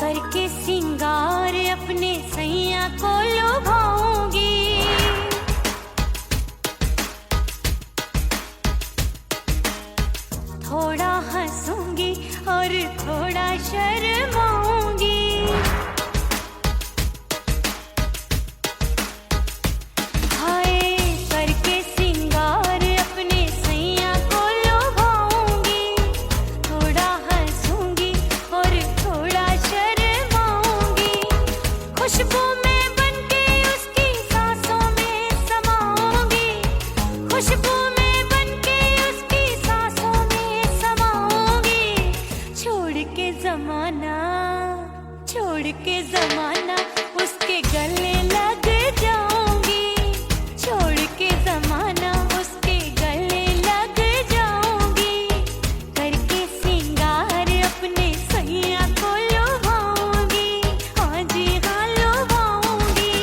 करके सिंगार अपने सैया को लुभाऊंगी, थोड़ा हंसूंगी और थोड़ा शर्माऊंगी। हाय करके सिंगार अपने सैया को लुभाऊंगी, थोड़ा हंसूंगी और थोड़ा शर्माऊंगी। खुशबू में बनके उसकी सांसों में समाऊंगी, खुशबू में बनके उसकी सांसों में समाऊंगी। छोड़ के जमाना उसके गले लग जाऊंगी, छोड़ के जमाना उसके गले लग जाऊंगी। करके सिंगार अपने सैया को लुभाऊंगी, हाँ जी हाँ लुभाऊंगी।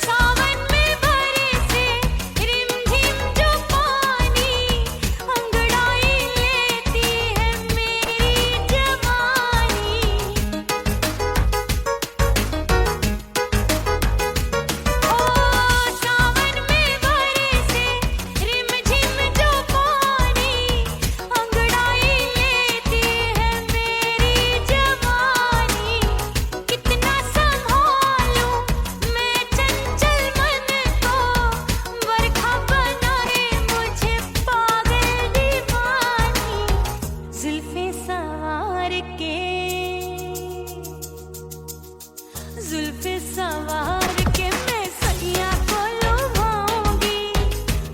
सावन में बरसे रिमझिम जो पानी, अंगड़ाई लेती है मेरी जवानी। ओ सावन में बरसे रिमझिम जो पानी, अंगड़ाई लेती है मेरी जवानी। कितना संभालूं मैं चंचल मन को, बरखा बनाए मुझे पागल दीवानी। जुल्फे सवार के मैं सैया को लुभाऊंगी,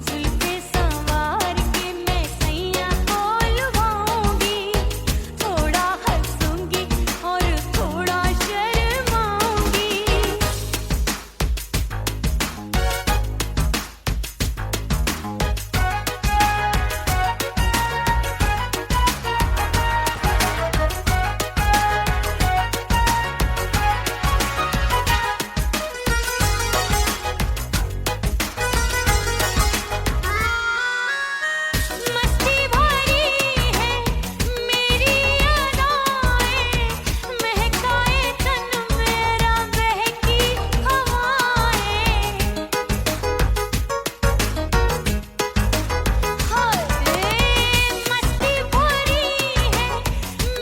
जुल्फे सवार के मैं सैया को लुभाऊंगी। थोड़ा हंसूंगी और थोड़ा शर्माऊंगी। मस्ती भरी है मेरी अदाएं, महकाए तन मेरा बहकी हवाएं। हाय मस्ती भरी है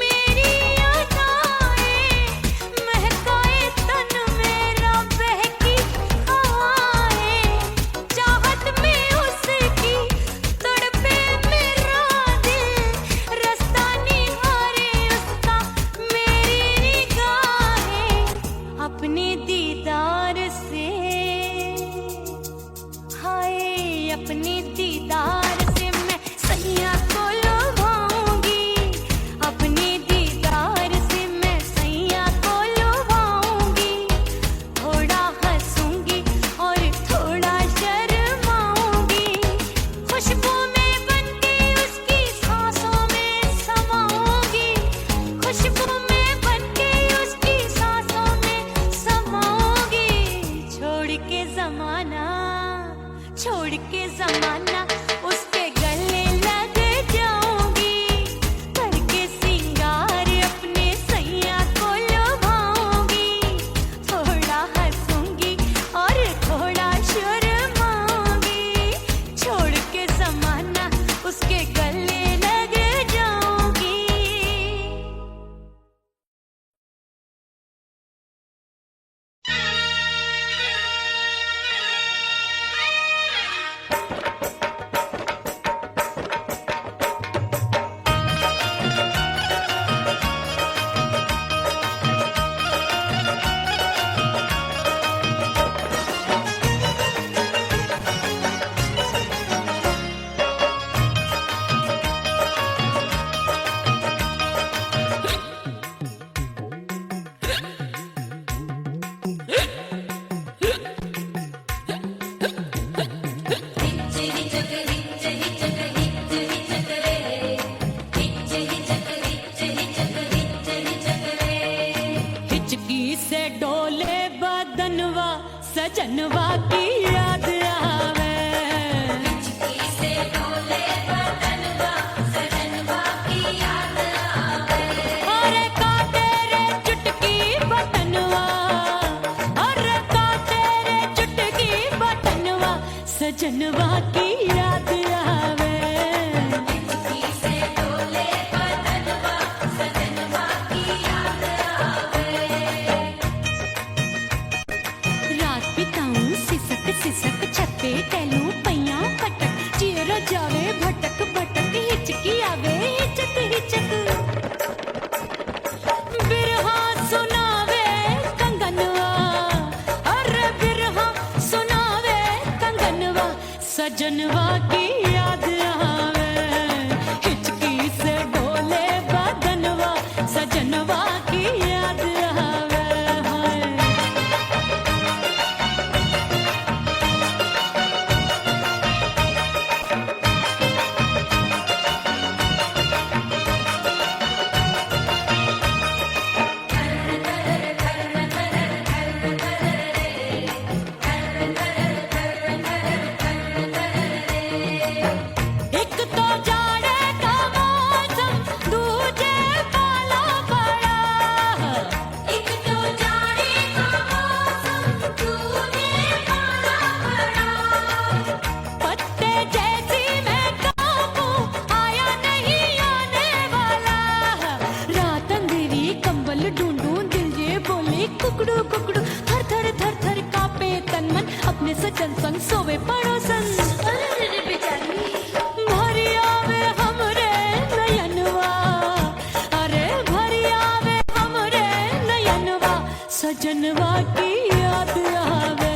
मेरी अदाएं, महकाए तन मेरा बहकी हवाएं। चाहत में उसकी तड़पे मेरा दिल, रास्ता निहारे उसका मेरी निगाहें। अपने दीदार से हाय अपने दीदार से मैं सैया को लुभाऊंगी, अपने दीदार से मैं सैया को लुभाऊंगी। थोड़ा हंसूंगी और थोड़ा शर्माऊंगी। खुशबू में बनके उसकी सांसों में समाऊंगी, खुशबू में बनके उसकी सांसों में समाऊंगी। छोड़ के जमाना उसके गले लग जाऊंगी। करके सिंगार अपने सैया को लुभाऊंगी, थोड़ा हंसूंगी और थोड़ा शर्माऊंगी। छोड़ के जमाना उसके गले लग जाऊंगी। याद आवे। रात बिताऊं सिसक सिसक छत पे टहलूं पैया पटक चेहरा जावे भटक भटक हिचकी आवे हिचक हिचक। बिरहा सुनावे कंगनवा अरे बिरहा सुनावे कंगनवा सजनवा की याद आवे। हिचकी से डोले बदनवा सजनवा की याद आवे। हाय एक तो जाड़े का मौसम दूजे पाला पड़ा। एक तो जाड़े का मौसम दूजे पाला पड़ा। पत्ते जैसी मैं कांपूं आया नहीं आने वाला। रात अंधेरी कंबल ढूंढूं दिल ये बोले कुकड़ू कुकड़ू थर थर थर थर कांपे तन मन अपने सजन संग सोवे पड़ोसन। भरी आवे हमरे नयनवा अरे भरी आवे हमरे नयनवा सजनवा की याद आवे।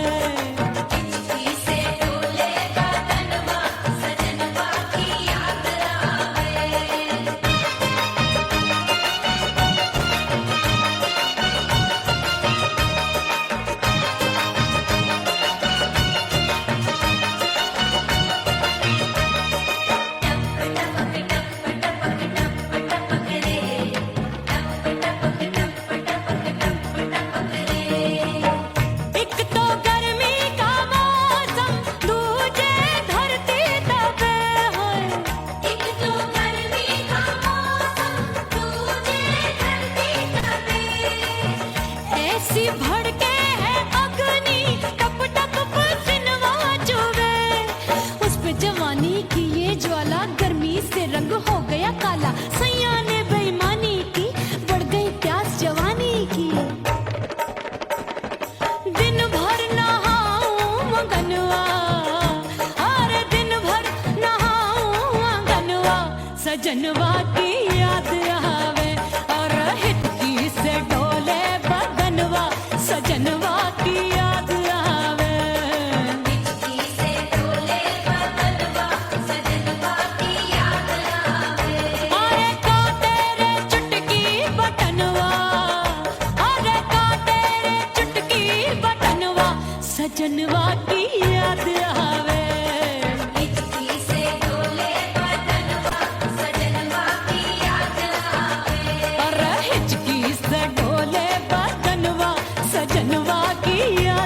एक तो गर्मी का मौसम दूजे धरती तपे होए। एक तो गर्मी का मौसम दूजे धरती तपे। ऐसी भड़के है अग्नि टप टप पसीनवा चुभे। उस पे जवानी की ये ज्वाला गर्मी से रंग हो गया काला। सैया ने बेईमानी की बढ़ गई प्यास जवानी की। दिन भर नहाऊं आंगनवा अरे दिन भर नहाऊं आंगनवा सजनवा की याद आवे। और हिचकी से डोले बदनवा सजनवा की याद आवे। हिचकी से डोले बदनवा सजनवा की याद आवे। अरे का तेरे चुटकी बटनवा अरे का तेरे चुटकी बटनवा सजनवा की याद आवे। हिचकी से डोले बदनवा सजनवा की याद आवे। अरे हिचकी से डोले बदनवा सजनवा की याद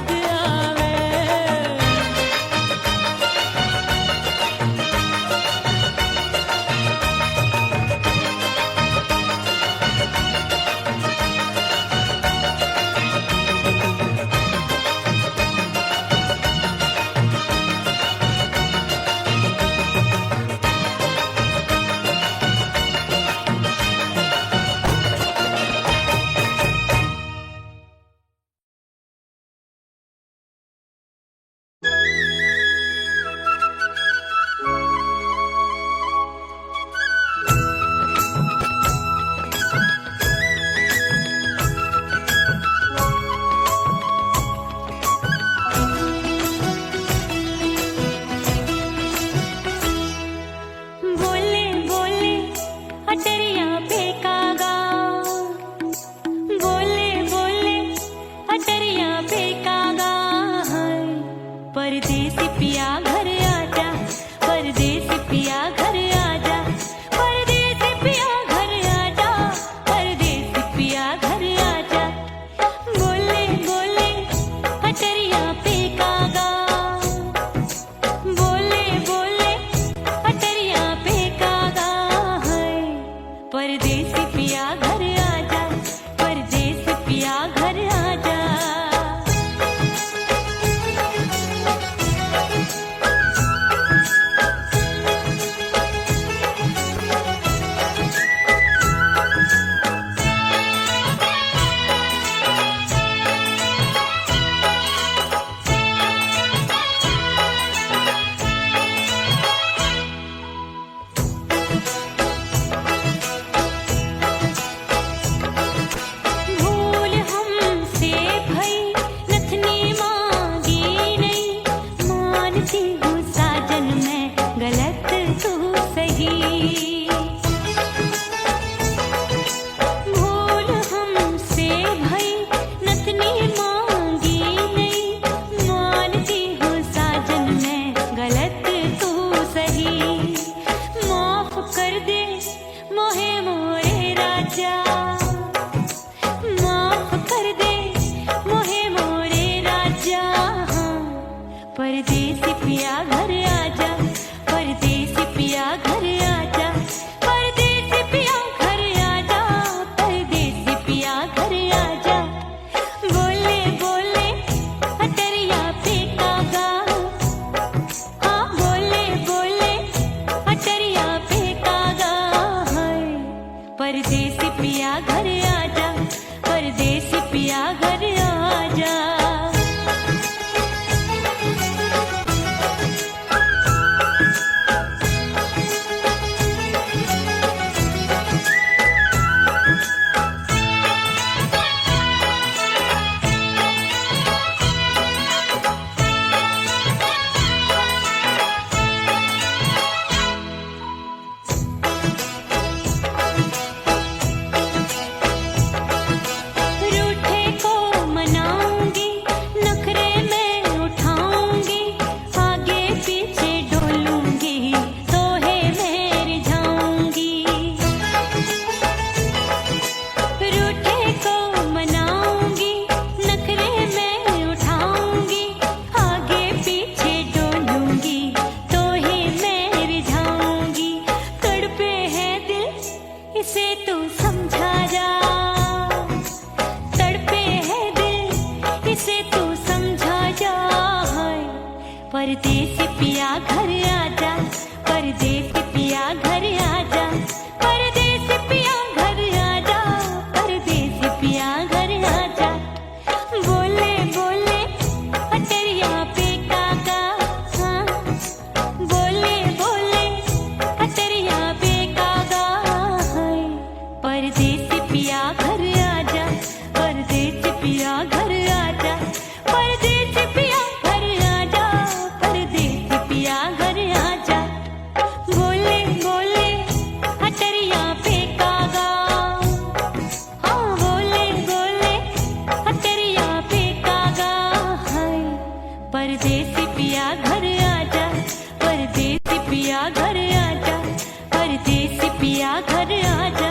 पिया घर आजा, परदेसी पिया घर आजा, परदेसी पिया घर आजा, परदेसी पिया घर आजा। बोले बोले अटरिया पे कागा, हाँ बोले बोले अटरिया पे कागा है। परदेसी पिया घर आजा, परदेसी पिया घर आजा। रूठे को मनाऊंगी, नखरे में उठाऊंगी, आगे पीछे डोलूंगी, तोहे में रिझाऊंगी। रूठे को मनाऊंगी, नखरे में उठाऊंगी, आगे पीछे डोलूंगी, तोहे में रिझाऊंगी। तड़पे है दिल इसे तू समझा जा, तड़पे है दिल इसे तू समझा जा। परदेसी पिया घर आजा, परदेसी पिया घर आजा, परदेसी पिया घर आजा, परदेसी पिया घर आजा। बोले बोले अटरिया पे कागा, हाँ बोले बोले अटरिया पे कागा है। परदेसी पिया घर आजा, परदेसी पिया घर आजा, परदेसी पिया घर आजा, परदेसी पिया घर आजा। बोले बोले अटरिया पे कागा, हाँ बोले बोले अटरिया पे कागा है। परदेसी पिया घर आजा, परदेसी पिया घर आजा, परदेसी पिया घर आजा,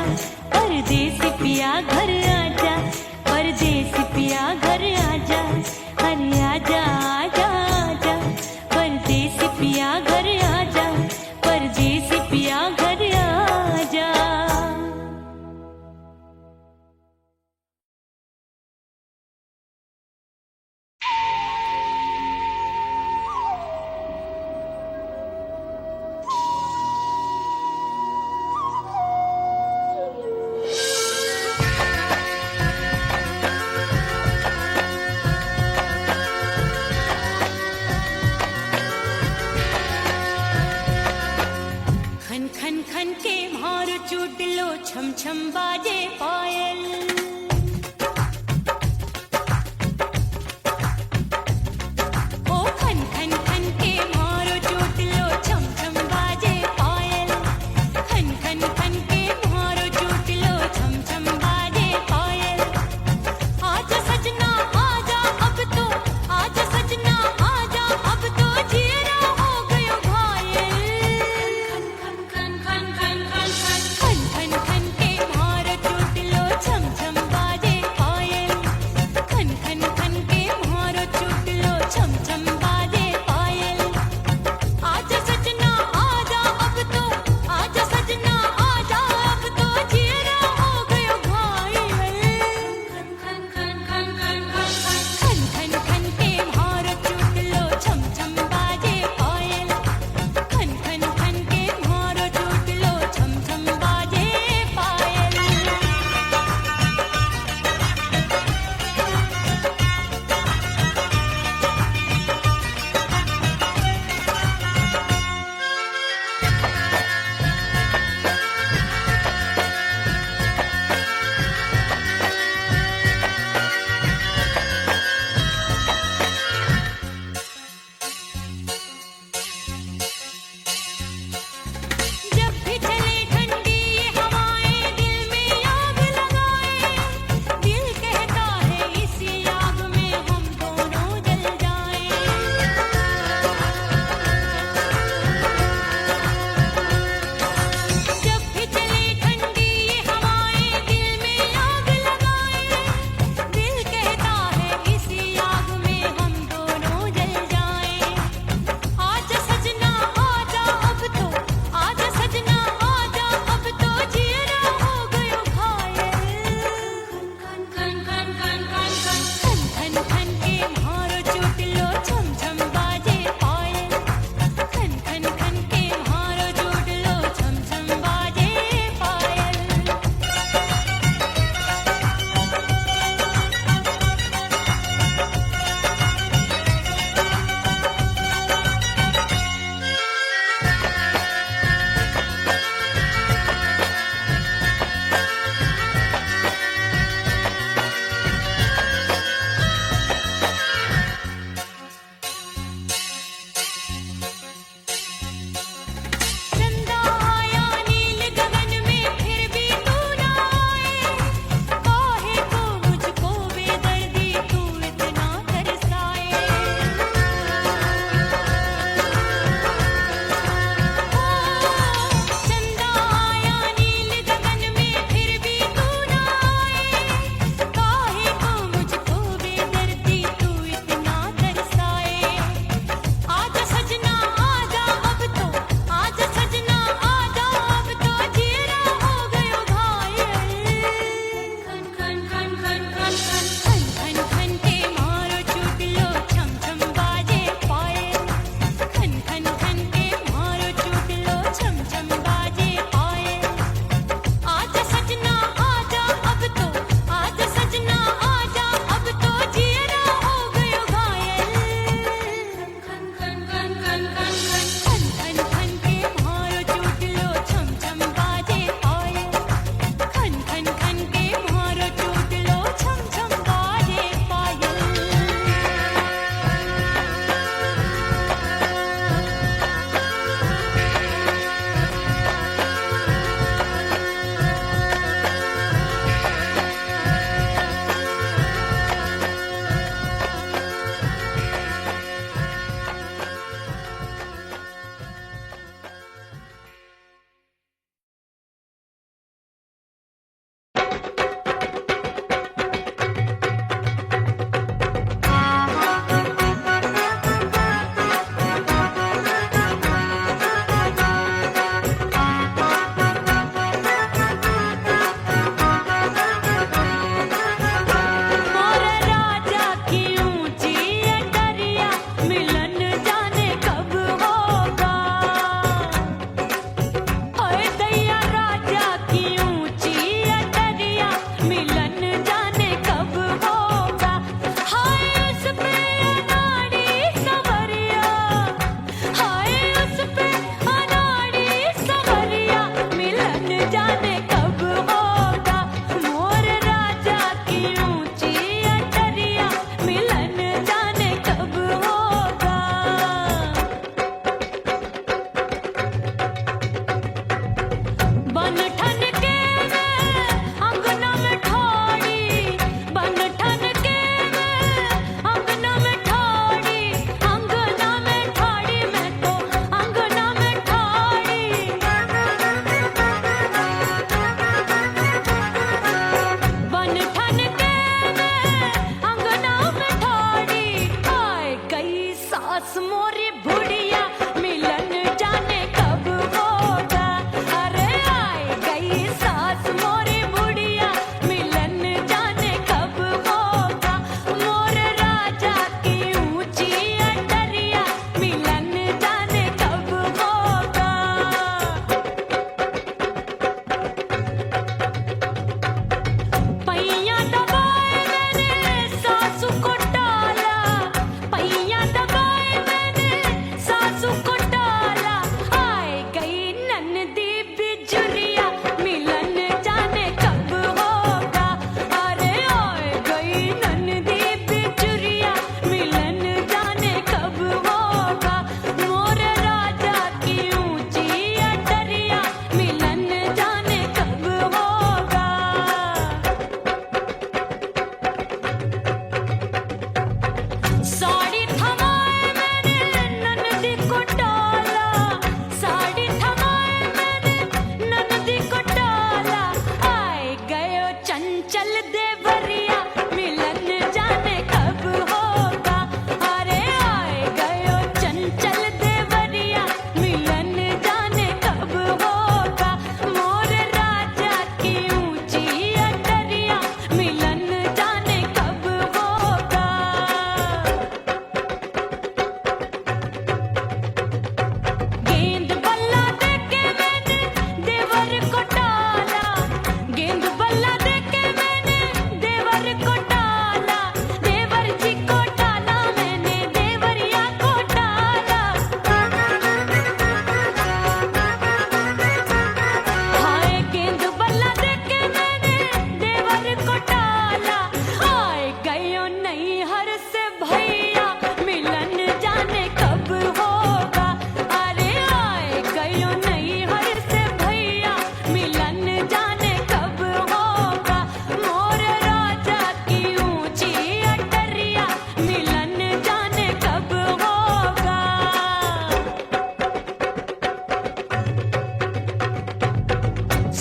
परदेसी पिया घर आजा, परदेसी पिया घर आजा। अरे आजा आजा आजा, परदेसी पिया घर आजा, परदेसी पिया घर आजा। खन खन खन के मार चुटलो, छम छम बाजे पायल। ओ खन खन खन के मारो चुटलो, छम छम बाजे पायल। खन खन खन के मारो चुटलो, छम छम बाजे पायल। आजा सजना आजा अब तो, आजा सजना आजा अब तो, जीरा हो गयो घायल। खन खन खन खन खन खन खन खन खन के मारो चुटलो, छम छम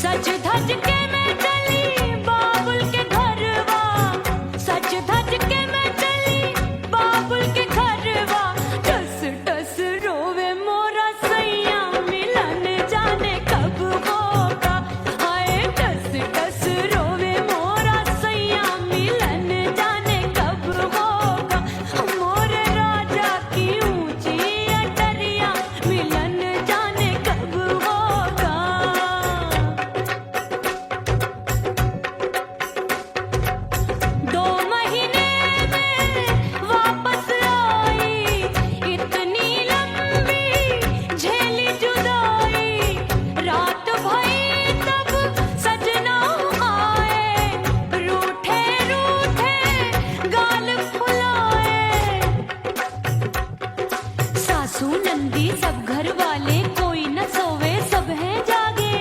सज धज के मैं चली बाबुल के घरवा, सज धज के मैं चली बाबुल के घरवा। टस टस रोवे मोरा सैया मिलन जाने कब होगा। हाय टस टस रोवे मोरा सैया मिलन जाने कब होगा। मोरे राजा की ऊंची अटरिया मिलन जाने कब होगा। 2 महीने में वापस आई, इतनी लंबी झेली जुदाई। रात भई तब सजना आए, रूठे रूठे गाल फुलाए। सासू नंदी सब घर वाले कोई न सोवे सब हैं जागे।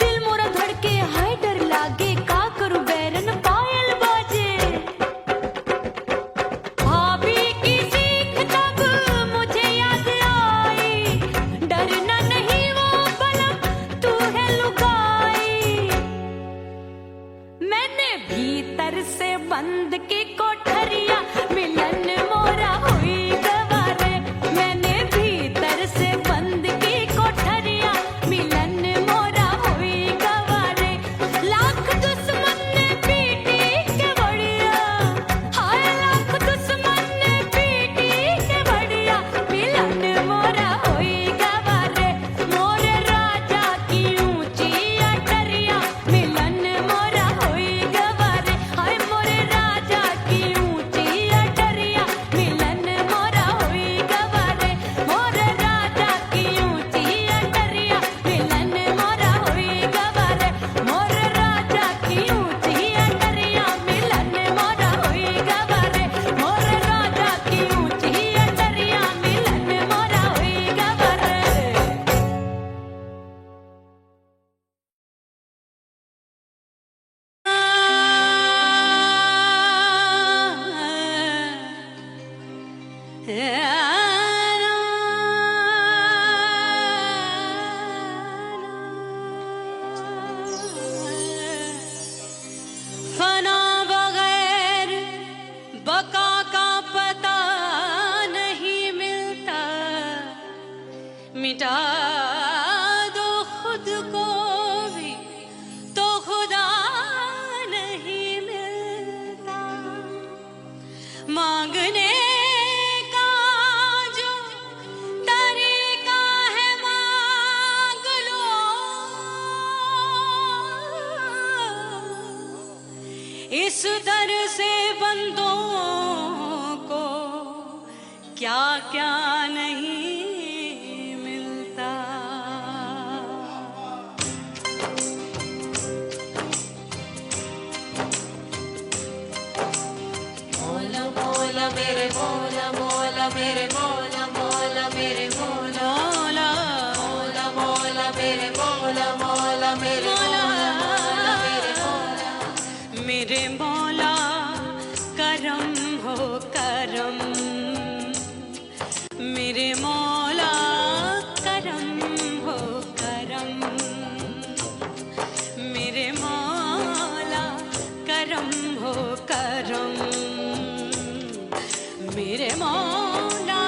दिल मोरा धड़के हाय डर लागे, का करूं बैरन पायल बाजे। भाभी की सीख तब मुझे याद आई, डरना नहीं वो बलम तू है लुगाई। मैंने भीतर से बंद की कोठरिया मिलन मोरा हुई गवारे। मैंने भीतर से बंद की कोठरिया मिलन मोरा हुई गवारे। लाख दुश्मन ने पीटी के बढ़िया, हाय लाख दुश्मन ने पीटी के बढ़िया। मिलन मोरा हुई गवारे, मोरे राजा की ऊंची अटरिया मिलन मोरा हुई गवारे। हाय मोरे राजा की ऊंची अटरिया मिलन मोरा हुई गवारे। मोरे राजा की ऊंची अटरिया मिलन मोरा हुई गवारे। मोरे राजा की ऊंची अटरिया मिलन मोरा हुई गवारे। मोरे राजा की ऊंची अटरिया मिलन मोरा हुई गवारे। फना बगैर बका का पता नहीं मिलता। मिटा दो खुद को भी तो खुदा नहीं मिलता। मांगने का जो तरीका है मांग लो। इस दर से बंदों को क्या क्या नहीं मिलता। मौला मौला मेरे मौला मौला मेरे मौला मौला मेरे मौला मौला मौला मेरे मौला मौला मेरे मौला मेरे मौला मेरे मौला करम हो करम। मेरे मौला करम हो करम। मेरे मौला करम हो करम। मेरे मौला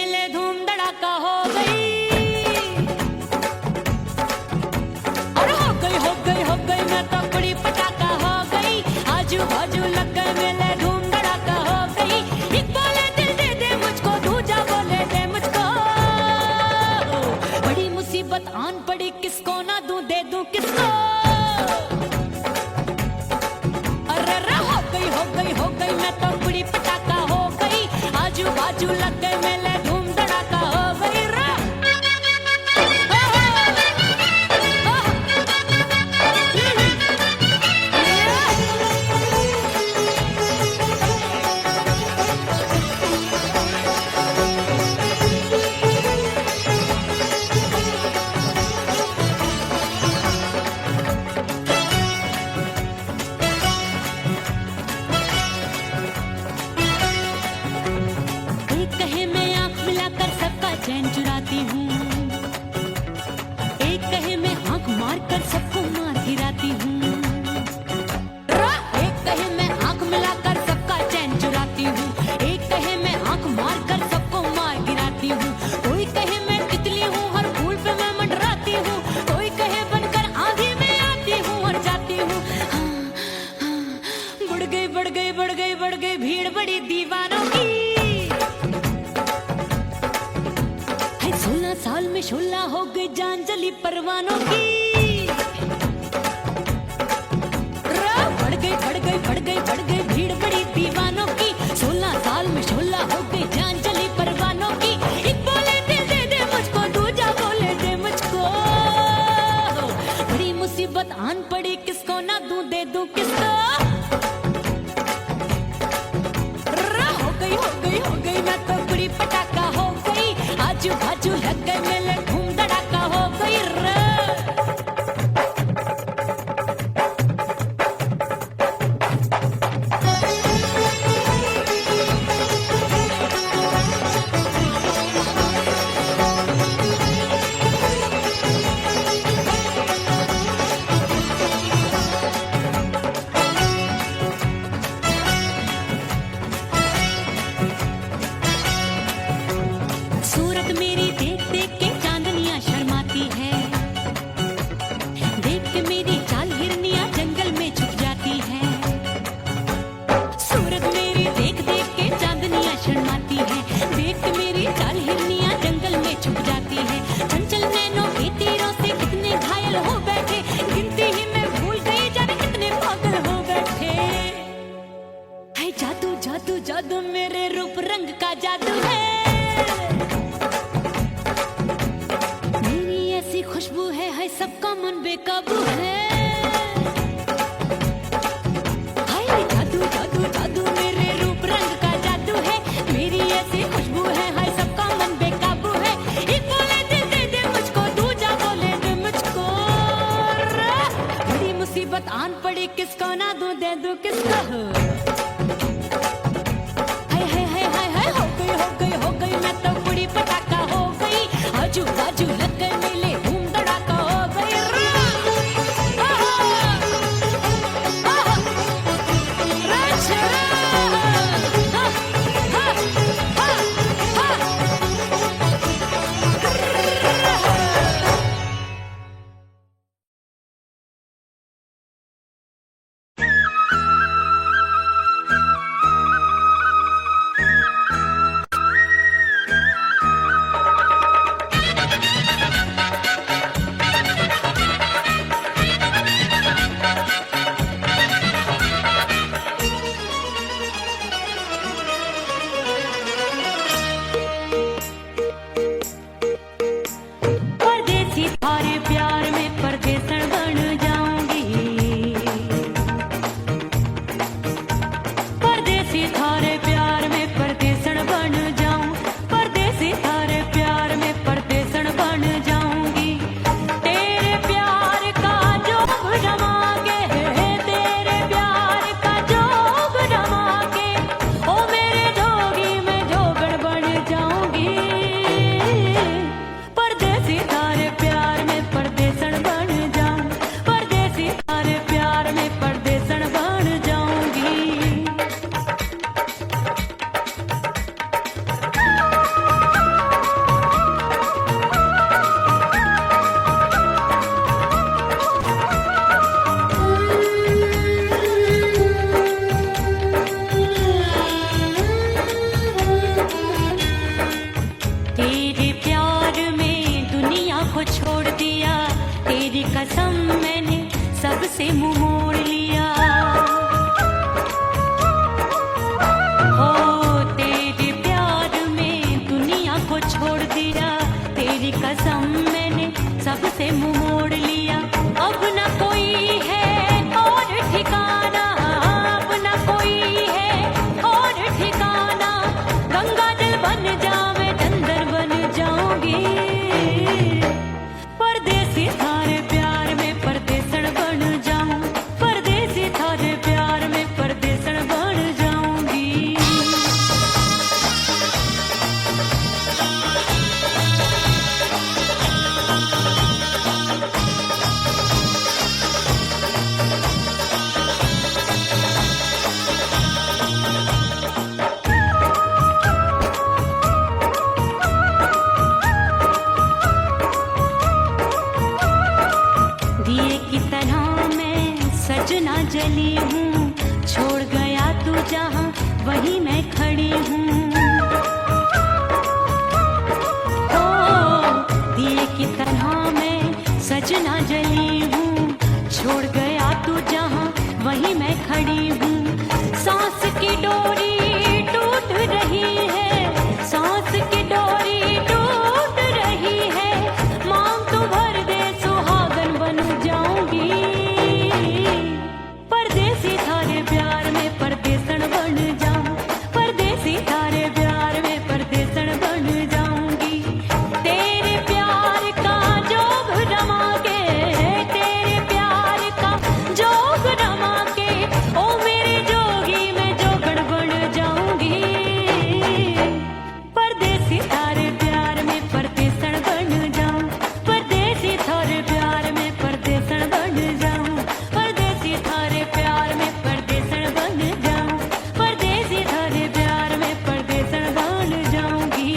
मेले धूम धड़ाका हो गई। और हो गई मैं तो बड़ी पटाखा हो गई। आजू बाजू लग गए मेले धूम धड़ाका हो गई। एक बोले दिल दे दे मुझको, दूजा बोले दे मुझको। बड़ी मुसीबत आन पड़ी, किसको ना दूं दे दूं किसको। अरे हो गई मैं तो बड़ी पटाखा हो गई। आजू बाजू लग गए मेले धूम धड़ाका हो गई रे। एक कहे मैं आंख मिलाकर सबका चैन चुराती हूँ, एक कहे मैं आंख मारकर सबको मार गिराती हूँ। एक कहे मैं आंख मिलाकर सबका चैन चुराती हूँ, एक कहे मैं आंख मारकर सबको मार गिराती हूँ। कोई कहे मैं तितली हूँ, हर फूल पे मैं मंडराती हूँ। कोई कहे बनकर आंधी में आती हूँ और जाती हूँ। बढ़ गई भीड़ बड़ी दीवानों की। 16 साल में शोला हो गई जान जली परवानों की। बढ़ गई भीड़ बड़ी दीवानों की। 16 साल में शोला हो गई जान जली परवानों की। एक बोले दिल दे दे मुझको, दूजा बोले दे मुझको। बड़ी मुसीबत आन पड़ी, किसको ना दूं दे दूं किसको। हो गई मैं तो बड़ी पटाखा हो गई। आजू बाजू लग गए मेले धूम धड़ाका हो गई रे। सूरत मेरी देख देख के चांदनियां शर्माती है। देख के मेरी चाल हिरनियां जंगल में छुप जाती है। सूरत मेरी देख देख के चांदनियां शर्माती है। देख के मेरी चाल हिरनियां जंगल में छुप जाती है। चंचल नैनों के तीरों से कितने घायल हो बैठे, गिनती ही मैं भूल गई जाने कितने पागल हो बैठे। है जादू जादू जादू मेरे रूप रंग का जादू है। खुशबू है सबका मन बेकाबू है। हाय जादू जादू जादू मेरे रूप रंग का जादू है। मेरी ऐसी खुशबू है, हाय सबका मन कसम मैंने सबसे मुंह मोड़ लिया। हो तेरे प्यार में दुनिया को छोड़ दिया, तेरी कसम मैंने सबसे मुंह मोड़ लिया। अब न कोई है और ठिकाना, अब न कोई है और ठिकाना। गंगा जल बन जावे चंदर बन जाऊंगी, परदेसी थारे प्यार में परदेसण बन जाऊं, परदेसी थारे प्यार में परदेसण बन जाऊंगी। दिए की तरह मैं सजना जली हूँ, छोड़ गया तू जहाँ वहीं मैं खड़ी हूँ। ओ दिए की तरह मैं सजना जली हूँ, छोड़ गया तू जहाँ वहीं मैं खड़ी हूँ। सांस की डोरी टूट रही है, सांस की डोरी टूट रही है। मांग तू भर दे सुहागन बन जाऊंगी, परदेसी थारे प्यार में परदेसण बन जाऊं, परदेसी थारे प्यार में परदेसण बन जाऊंगी। तेरे प्यार का जोग रमा के, तेरे प्यार का जोग रमा के, ओ मेरे जोगी मैं जोगण बन जाऊंगी, परदेसी थारे प्यार में परदेसण बन जाऊं, परदेसी थारे प्यार में परदेसण बन जाऊं, परदेसी थारे प्यार में परदेसण बन जाऊं, परदेसी थारे प्यार में परदेसण बन जाऊंगी।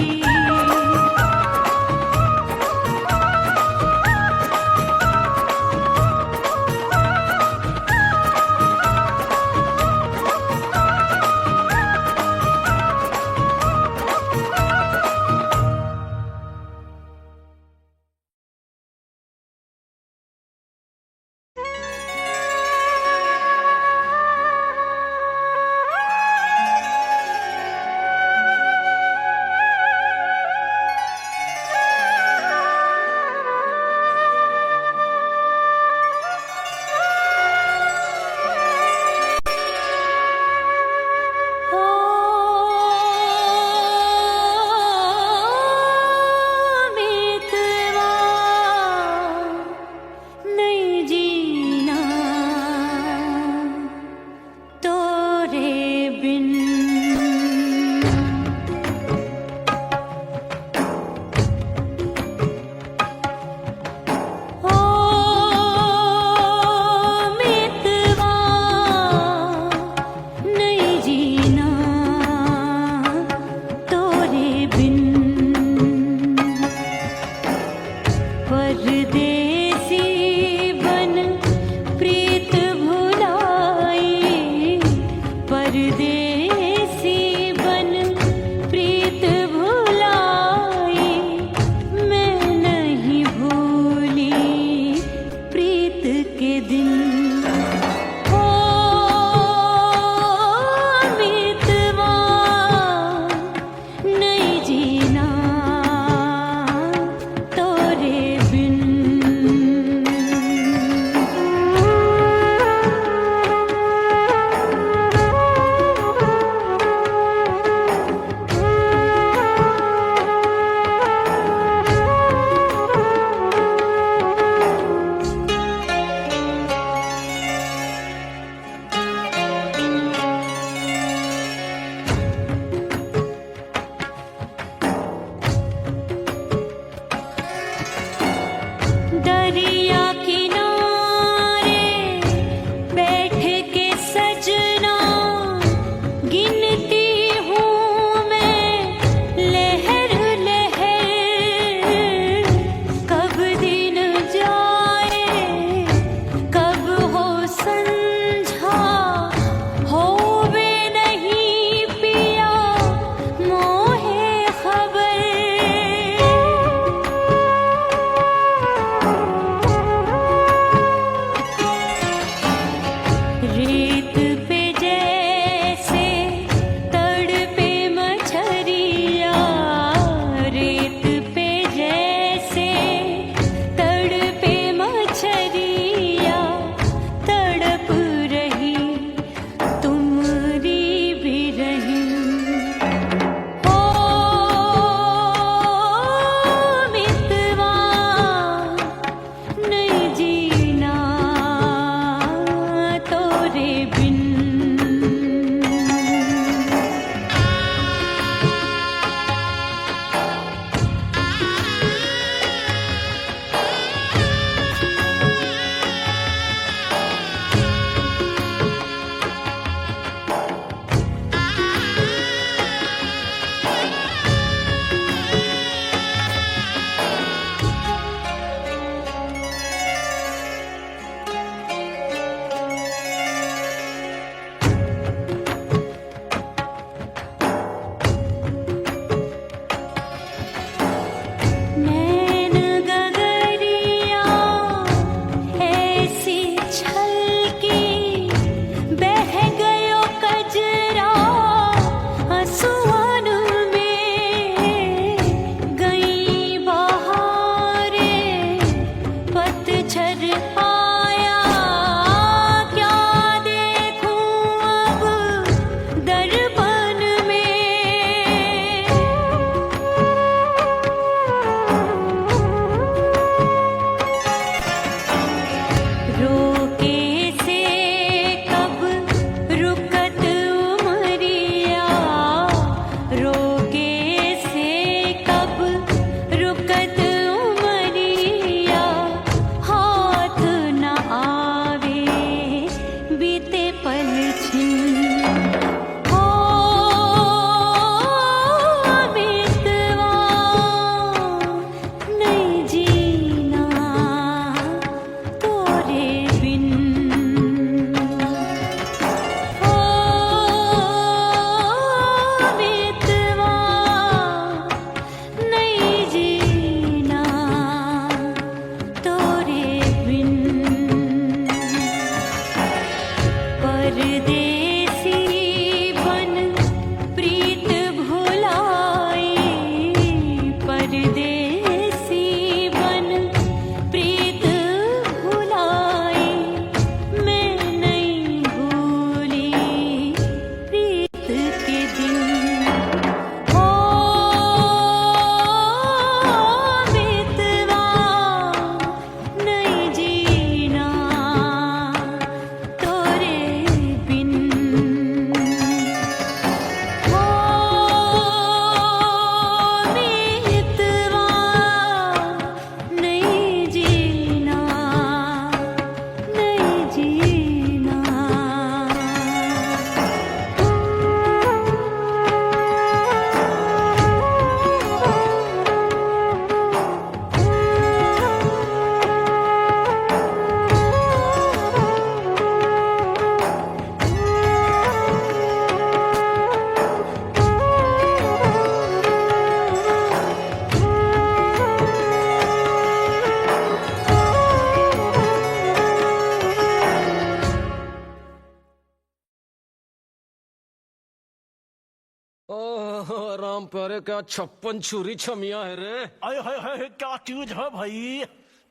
राम प्यारे क्या 56 छुरी छमिया है रे। आय हाय हाय क्या चीज है भाई।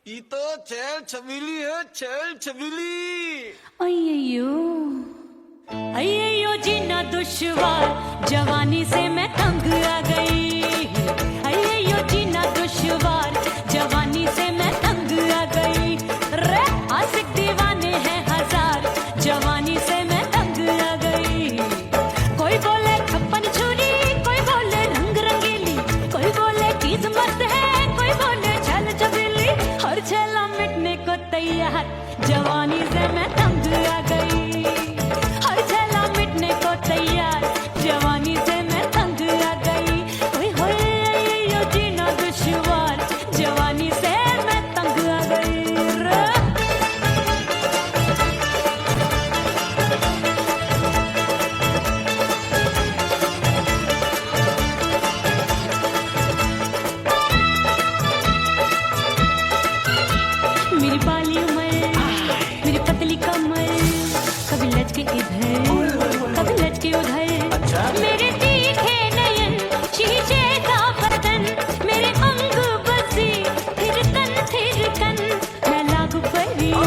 ये तो चैल छबीली है, चैल छबीली। अय्यो अय्यो जीना दुश्वार, जवानी से मैं तंग आ गई। अय्यो जीना दुश्वार, जवानी से मैं तंग आ गई। रे आशिक दीवाने हैं हजार, जवानी से मैं तंग आ गई। कोई बोले 56 छुरी, कोई बोले रंग रंगीली, कोई बोले चीज मस्त है, कोई बोले छल छबीली। हर छेला मिटने को तैयार, जवानी से मैं तंग आ गई। हर छेला मिटने को तैयार, जवानी से मैं तंग आ गई। ओए होए यो जीना दुश्वार, जवानी से मैं तंग आ गई रे। मेरी बाली उमर, मेरी पतली कमर, कभी लचके इधर कभी लचके उधर। मेरे तीखे नयन, शीशे का बदन, मेरे अंग बसी थिरकन। मैं लागू परी तू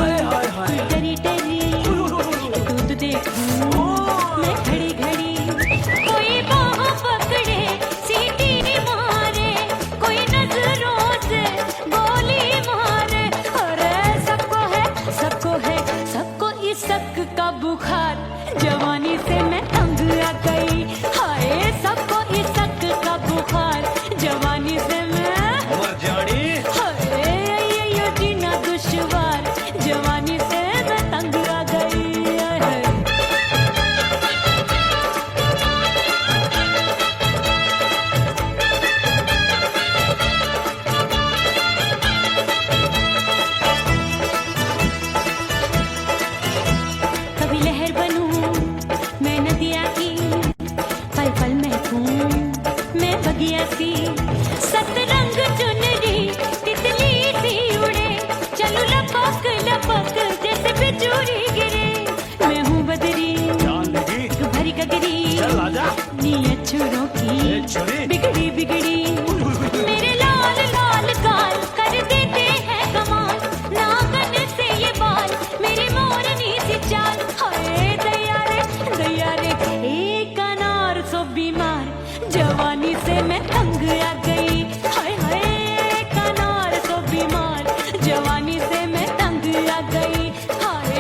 डरी डरी, दूध देखूं मैं घड़ी घड़ी। कोई बाह पकड़े सीटी मारे, कोई नजरों से गोली मारे। अरे सबको है सबको इसक का बुखार, जवानी से मैं तंग आ गई। हाय सबको इसक का बुखार, जवानी से मैं मर जानी। हाय ये जीना दुश्वार, जवानी से मैं तंग आ गई। हाय कभी लहर बनूं मैं नदिया की, पल पल महकूं मैं बगिया सी। सतरंग चुनरी तितली सी उड़े, चलूं लपक लपक जैसे बिजुरी गिरे। मैं हूँ बदरी जान लगी भरी गगरी, चल आजा। नीयत छुरों ए की छुरी। बिगड़ी बिगड़ी। मेरे लाल लाल गाल कर देते हैं कमाल, नागन से ये बाल मेरी मोरनी सी चाल। हाय दया रे एक अनार सो बीमार, जवानी से मैं तंग आ गई। हाय हाय एक अनार सो बीमार, जवानी से मैं तंग आ गई। हाय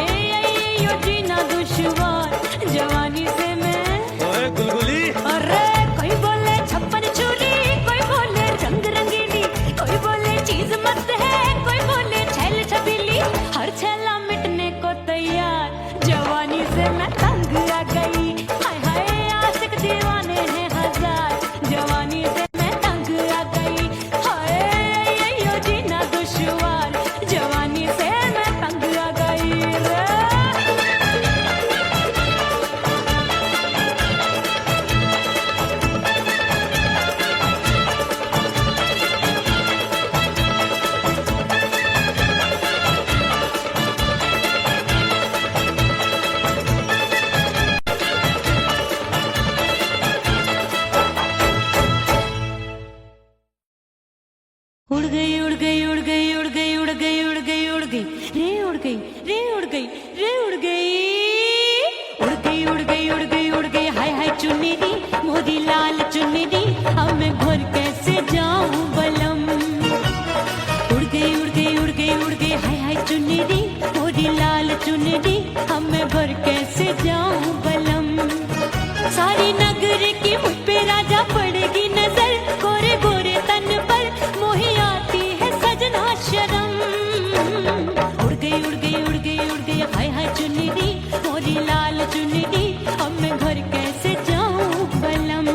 यो जीना दुश्वार, जवानी से मैं। ओए गुलगुली। अरे कोई बोले 56 छुरी, कोई बोले रंग रंगीली, कोई बोले चीज मस्त है, कोई बोले छैल छबीली। हर छेला मिटने को तैयार, जवानी से मैं तंग आ गई। हाय हाय आशिक दीवाने हैं हजार, जवानी से मैं तंग आ गई। हाय यो जीना दुश्वार, जवानी से मैं तंग आ गई रे। उड़ गई उड़ गई उड़ गई उड़ गई उड़ गई उड़ गई उड़ गई रे उड़ गई रे उड़ गई रे उड़ गई उड़ गई उड़ गई उड़ गई उड़ गई। हाय हाय चुन्नी दी मोदी लाल चुन्नी दी, अब मैं घर कैसे जाऊं बलम। उड़ गई उड़ गई उड़ गई उड़ गई हाय हाय चुन्नी दी मोदी लाल चुन्नी दी, अब मैं घर कैसे जाऊं बलम। सारी नगर की मुझ पे राजा पड़ेगी नजर, गोरे गोरे तन पर मोही आती है सजना शर्म। उड़ गई उड़ गई उड़ गई उड़ गई हाय हाय चुन्नी दी मोरी लाल चुन्नी दी, अब मैं घर कैसे जाऊं बलम।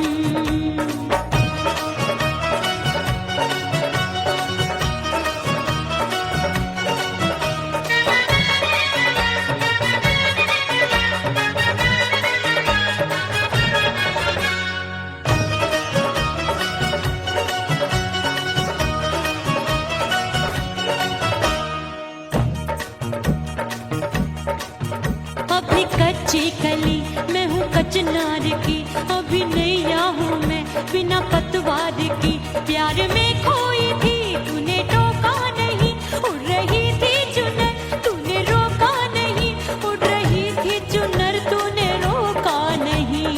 कच्ची कली मैं हूँ कचनार की, अभी नैया हूँ मैं बिना पतवार की। प्यार में खोई थी तूने टोका नहीं, उड़ रही थी चुनर तूने रोका नहीं, उड़ रही थी चुनर तूने रोका नहीं।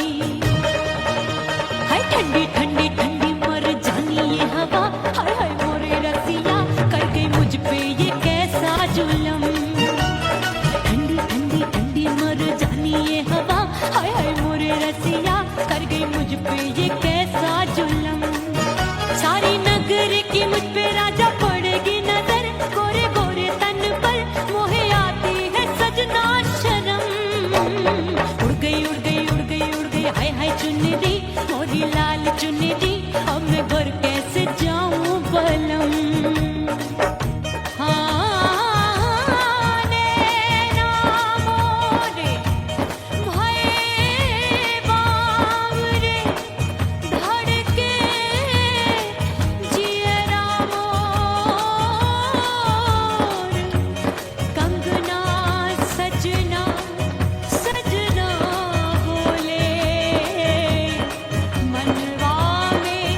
हाय ठंडी ठंडी ठंडी मर जानी ये हवा, हाय हाय मोरे रसिया कर गई मुझ पे ये कैसा जुलम। ठंडी ठंडी ठंडी मर जानी ये हवा, हाय हाय मोरे रसिया कर गई मुझ पे ये कैसा जुलम। सारी नगर की मुझ पे राजा पड़ेगी नजर, गोरे गोरे तन पर मोहे आती है सजना शर्म। उड़ गई उड़ गई उड़ गई उड़ गई हाय हाय चुनरी मोरी लाल चुनरी, अब मैं घर कैसे जाऊं बलम। हाँ नैना मोरे भये बावरे, धड़के जियरा मोर, कंगना सजना सजना बोले, मनवा में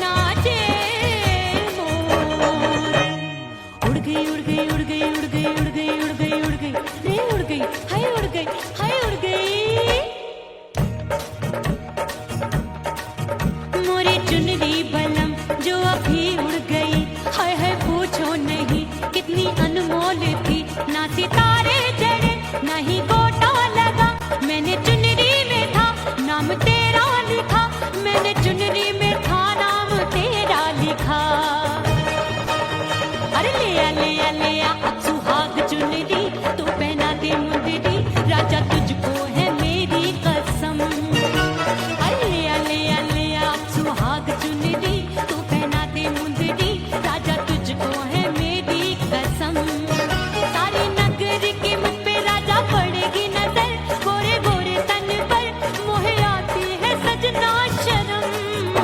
नाचे मोर। उड़ गई उड़ गई उड़ गई उड़ गई उड़ गई उड़ गई उड़ गई रे उड़ गई हाय उड़ गई हाय उड़ गई। मोरी चुनरी बलम जो अभी उड़ गई, हाय हाय पूछो नहीं कितनी अनमोल थी। ना सितारे जड़े ना ही गोटा लगा, मैंने चुनरी में था नाम तेरा लिखा, मैंने चुनरी में था नाम तेरा लिखा। अरे ले आ अब सुहाग चुनरी, तू पहना दे मुंदरी राजा तुझको है मेरी कसम। अरे ले आ अब सुहाग चुनरी, तू पहना दे मुंदरी राजा तुझको है मेरी कसम। सारी नगर की मुझ पे राजा पड़ेगी नजर, गोरे गोरे तन पर मोहे आती है सजना शर्म।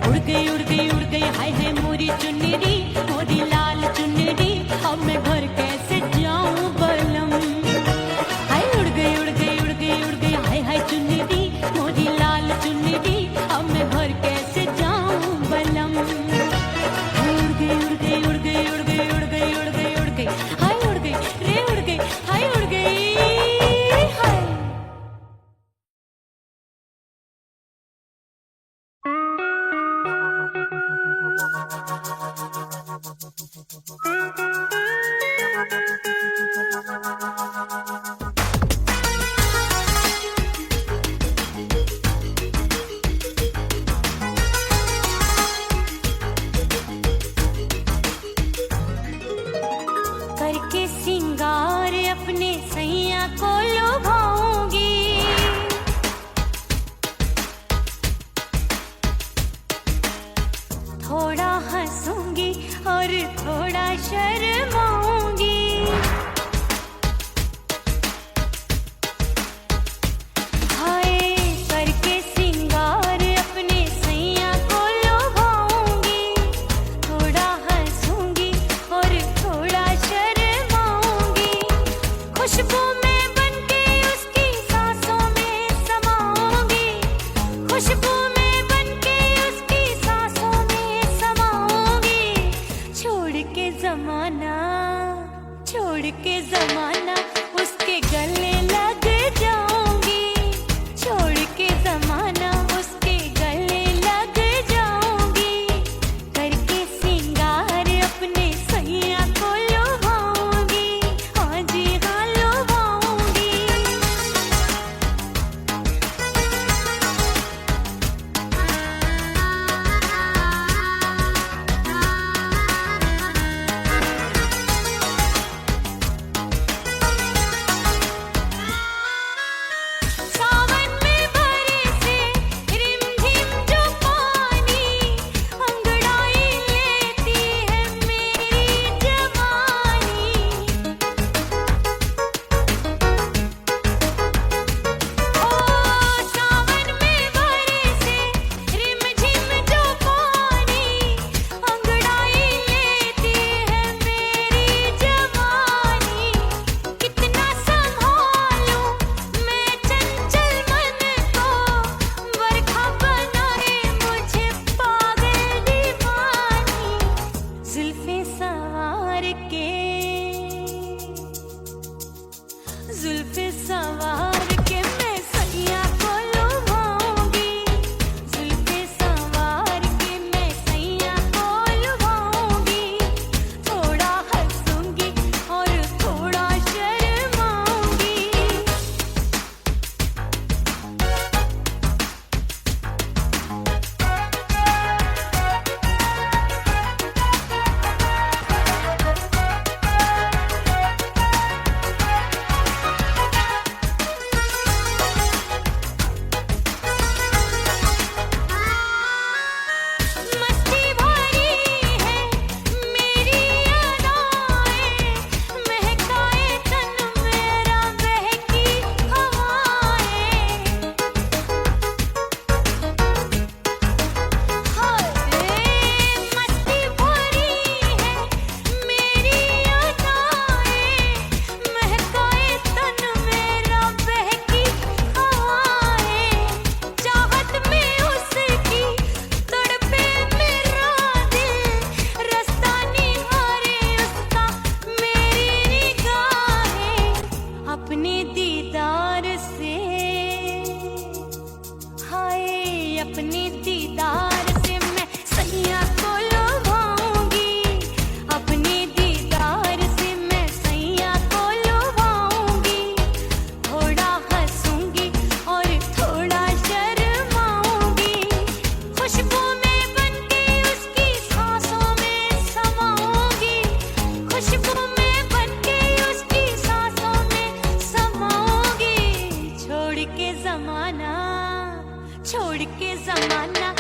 उड़ गई उड़ गई उड़ गई हाय हाय मोरी चुनरी मोरी लाल चुनरी, अब मैं घर कैसे जाऊं बलम। हाय उड़ गई उड़ गई उड़ गई उड़ गई हाय हाय चुनरी मोरी लाल चुनरी, अब मैं घर कैसे जाऊं बलम। हाय उड़ गई उड़ गई उड़ गई उड़ गई उड़ गई उड़ गई उड़ गई हाय उड़ गई रे उड़ गई हाय उड़ गई हाय। करके सिंगार अपने सैया को लुभाऊंगी, थोड़ा हंसूंगी और थोड़ा शर्माऊंगी। हाय करके सिंगार अपने सैया को लुभाऊंगी, थोड़ा हंसूंगी और थोड़ा शर्माऊंगी। खुशबू में बनके उसकी सांसों में समाऊंगी, खुशबू में बनके उसकी सांसों में समाऊंगी। छोड़ के जमाना उसके गले लग जाऊंगी, छोड़ के जमाना उसके गले लग जाऊंगी। करके सिंगार अपने सैया को लुभाऊंगी, हाँ जी हाँ लुभाऊंगी। के जमाना, छोड़ के जमाना